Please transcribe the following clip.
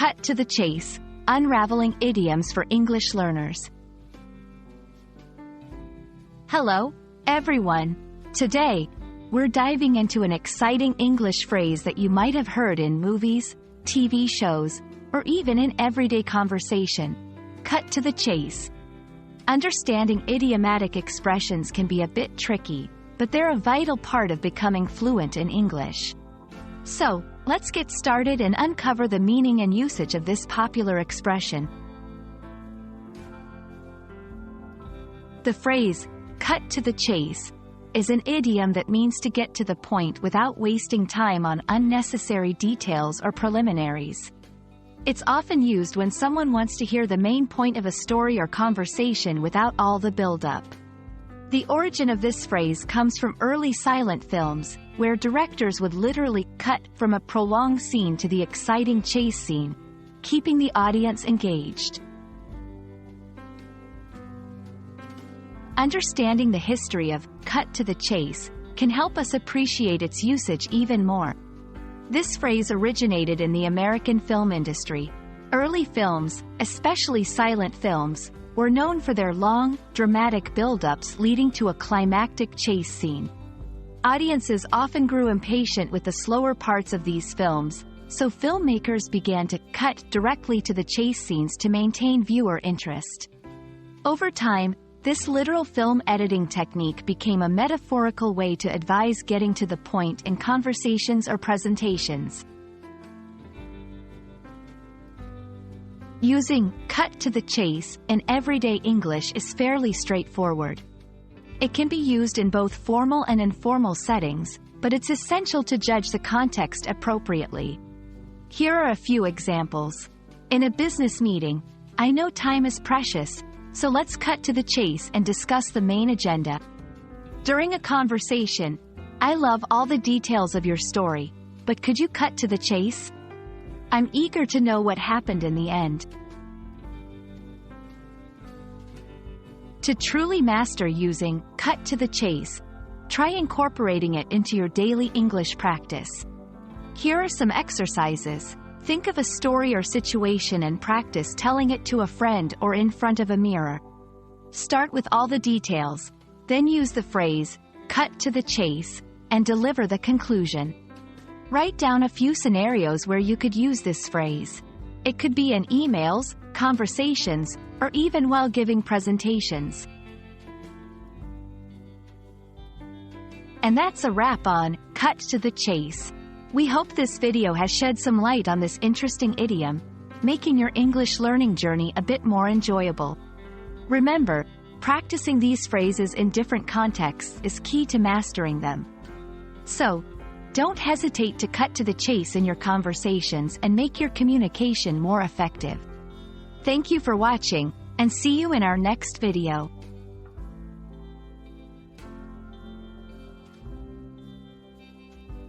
Cut to the chase, unraveling idioms for English learners. Hello, everyone. Today, we're diving into an exciting English phrase that you might have heard in movies, TV shows, or even in everyday conversation. Cut to the chase. Understanding idiomatic expressions can be a bit tricky, but they're a vital part of becoming fluent in English. So, let's get started and uncover the meaning and usage of this popular expression. The phrase, cut to the chase, is an idiom that means to get to the point without wasting time on unnecessary details or preliminaries. It's often used when someone wants to hear the main point of a story or conversation without all the build-up. The origin of this phrase comes from early silent films, where directors would literally cut from a prolonged scene to the exciting chase scene, keeping the audience engaged. Understanding the history of cut to the chase can help us appreciate its usage even more. This phrase originated in the American film industry. Early films, especially silent films, were known for their long, dramatic build-ups leading to a climactic chase scene. Audiences often grew impatient with the slower parts of these films, so filmmakers began to cut directly to the chase scenes to maintain viewer interest. Over time, this literal film editing technique became a metaphorical way to advise getting to the point in conversations or presentations. Using cut to the chase in everyday English is fairly straightforward. It can be used in both formal and informal settings, but it's essential to judge the context appropriately. Here are a few examples. In a business meeting, I know time is precious, so let's cut to the chase and discuss the main agenda. During a conversation, I love all the details of your story, but could you cut to the chase? I'm eager to know what happened in the end. To truly master using cut to the chase, try incorporating it into your daily English practice. Here are some exercises. Think of a story or situation and practice telling it to a friend or in front of a mirror. Start with all the details, then use the phrase, cut to the chase, and deliver the conclusion. Write down a few scenarios where you could use this phrase. It could be in emails, conversations, or even while giving presentations. And that's a wrap on cut to the chase. We hope this video has shed some light on this interesting idiom, making your English learning journey a bit more enjoyable. Remember, practicing these phrases in different contexts is key to mastering them. So, don't hesitate to cut to the chase in your conversations and make your communication more effective. Thank you for watching, and see you in our next video.